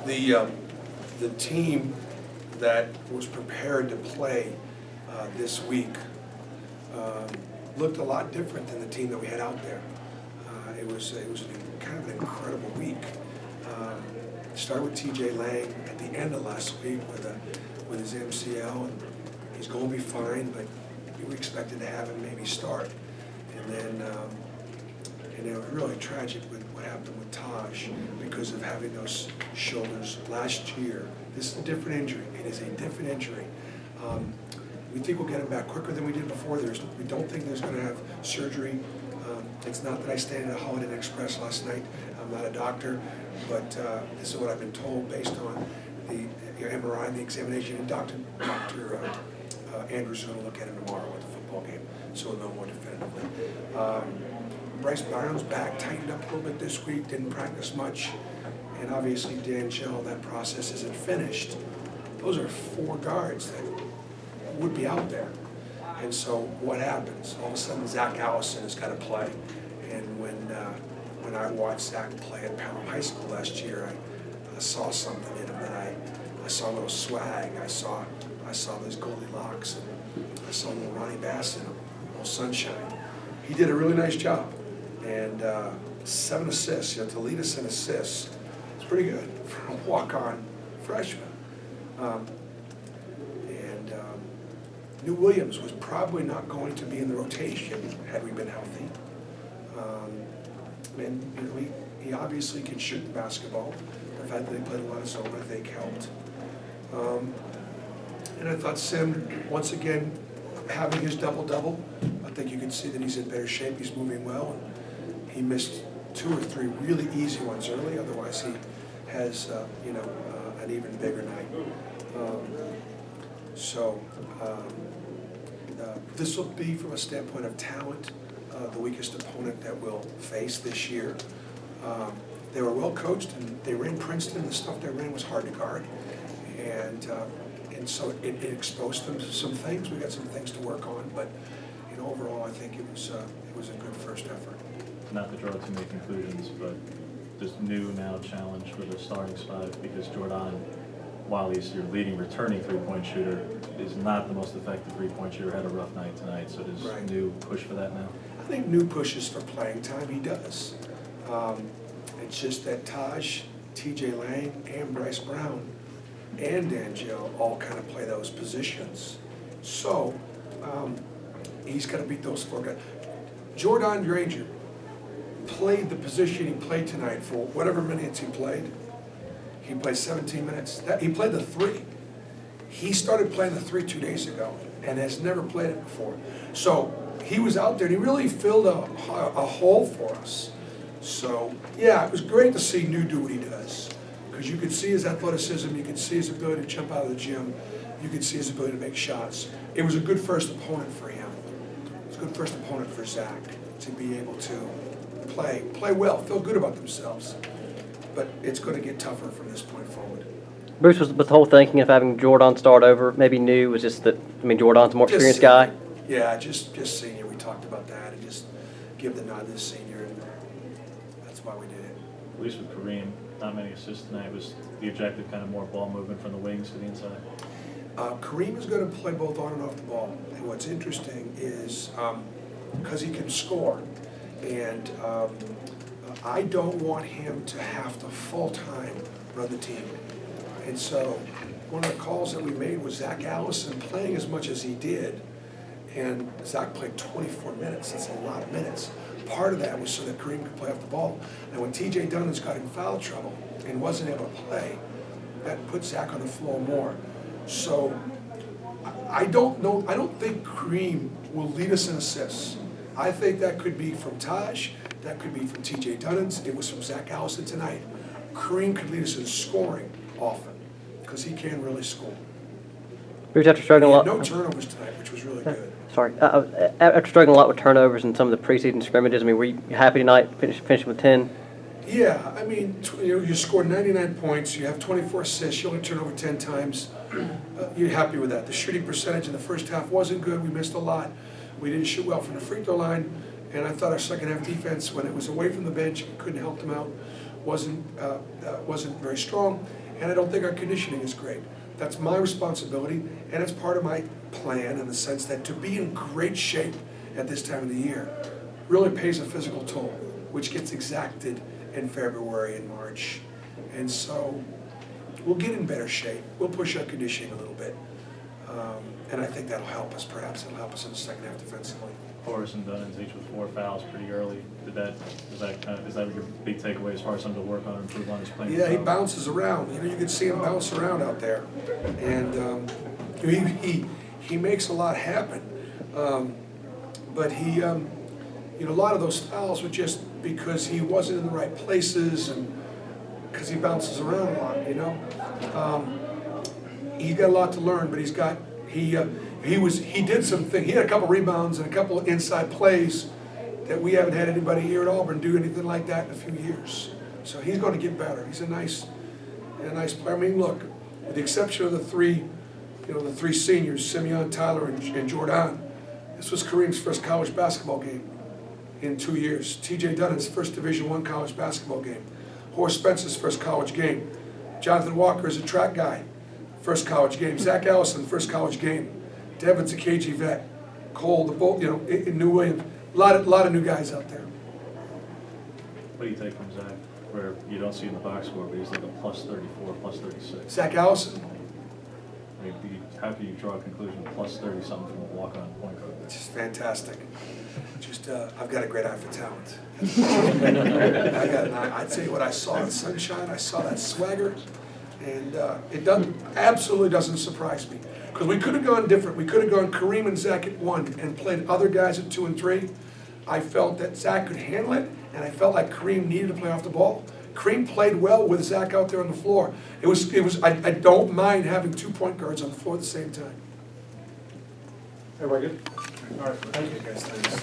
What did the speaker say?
The team that was prepared to play this week looked a lot different than the team that we had out there. It was kind of an incredible week. Started with TJ Lang at the end of last week with his MCL, and he's going to be fine, but we expected to have him maybe start. And then it was really tragic with what happened with Taj because of having those shoulders last year. This is a different injury. It is a different injury. We think we'll get him back quicker than we did before. We don't think there's going to have surgery. It's not that I stayed at Holiday Inn Express last night. I'm not a doctor, but this is what I've been told based on the MRI and the examination. And Dr. Andrews is going to look at him tomorrow at the football game, so we'll know more definitively. Bryce Brown's back, tightened up a little bit this week, didn't practice much. And obviously Dan Shell, that process isn't finished. Those are 4 guards that would be out there. And so what happens? All of a sudden Zach Allison has got to play. And when I watched Zach play at Pelham High School last year, I saw something in him that I saw a little swag. I saw those Goldilocks, and I saw a little Ronnie Bass in him, a little sunshine. He did a really nice job. And 7 assists, to lead us in assists, it's pretty good for a walk-on freshman. New Williams was probably not going to be in the rotation had we been healthy. And he obviously can shoot the basketball. The fact that he played a lot of zone, I think, helped. And I thought Sim, once again, having his double-double, I think you can see that he's in better shape. He's moving well. And he missed 2 or 3 really easy ones early. Otherwise, he has an even bigger night. This will be, from a standpoint of talent, the weakest opponent that we'll face this year. They were well coached, and they ran Princeton. The stuff they ran was hard to guard, and so it exposed them to some things. We got some things to work on, but overall, I think it was a good first effort. Not to draw too many conclusions, but this new now challenge for the starting spot, because Jordan, while he's your leading returning three-point shooter, is not the most effective three-point shooter. Had a rough night tonight, so does Right. New push for that now? I think New pushes for playing time. He does. It's just that Taj, TJ Lang, and Bryce Brown, and D'Angelo all kind of play those positions. So he's got to beat those 4 guys. Jordan Granger played the position he played tonight for whatever minutes he played. He played 17 minutes. He played the 3. He started playing the 3 2 days ago and has never played it before. So he was out there and he really filled a hole for us. So yeah, it was great to see New do what he does, because you could see his athleticism, you could see his ability to jump out of the gym, you could see his ability to make shots. It was a good first opponent for him. It was a good first opponent for Zach to be able to play well, feel good about themselves. But it's going to get tougher from this point forward. Bruce, was the whole thinking of having Jordan start over maybe New was just that, Jordan's a more experienced guy? Yeah, just senior. We talked about that, and just give the nod to the senior, and that's why we did it. At least with Kareem, not many assists tonight. Was the objective kind of more ball movement from the wings to the inside? Kareem is going to play both on and off the ball. And what's interesting is because he can score, and I don't want him to have to full-time run the team. And so one of the calls that we made was Zach Allison playing as much as he did. And Zach played 24 minutes. That's a lot of minutes. Part of that was so that Kareem could play off the ball. And when TJ Dunnins got in foul trouble and wasn't able to play, that put Zach on the floor more. So I don't think Kareem will lead us in assists. I think that could be from Taj. That could be from TJ Dunnins. It was from Zach Allison tonight. Kareem could lead us in scoring often, because he can really score. Bruce, after struggling a lot. No turnovers tonight, which was really good. Sorry. After struggling a lot with turnovers in some of the preseason scrimmages, were you happy tonight finishing with 10? Yeah, you scored 99 points, you have 24 assists, you only turn over 10 times. You're happy with that. The shooting percentage in the first half wasn't good. We missed a lot. We didn't shoot well from the free throw line, And I thought our second half defense, when it was away from the bench, couldn't help them out, wasn't very strong. And I don't think our conditioning is great. That's my responsibility, and it's part of my plan in the sense that to be in great shape at this time of the year really pays a physical toll, which gets exacted in February and March. And so we'll get in better shape. We'll push our conditioning a little bit. And I think that'll help us, perhaps. It'll help us in the second half defensively. Horace and Dunnins each with 4 fouls pretty early. Is that your big takeaway as far as something to work on, improve on his playing? Yeah, he bounces around. You can see him bounce around out there. And he makes a lot happen. But he, a lot of those fouls were just because he wasn't in the right places and because he bounces around a lot, He's got a lot to learn, but he did something. He had a couple rebounds and a couple of inside plays that we haven't had anybody here at Auburn do anything like that in a few years. So he's going to get better. He's a nice player. I mean, look, with the exception of the three seniors, Simeon, Tyler, and Jordan, this was Kareem's first college basketball game in 2 years. T.J. Dunnan's first Division I college basketball game. Horace Spencer's first college game. Jonathan Walker is a track guy, first college game. Zach Allison, first college game. Devin's a KG vet. Cole, in New Williams. A lot of new guys out there. What do you take from Zach, where you don't see in the box score, but he's like a plus 34, plus 36? Zach Allison. I mean, how can you draw a conclusion plus 30-something from a walk-on point guard? It's just fantastic. I've got a great eye for talent. I'd tell you what I saw in Sunshine. I saw that swagger, and it absolutely doesn't surprise me. Because we could have gone different. We could have gone Kareem and Zach at 1 and played other guys at 2 and 3. I felt that Zach could handle it, and I felt like Kareem needed to play off the ball. Kareem played well with Zach out there on the floor. I don't mind having 2 point guards on the floor at the same time. Everybody good? All right, thank you guys. Thanks.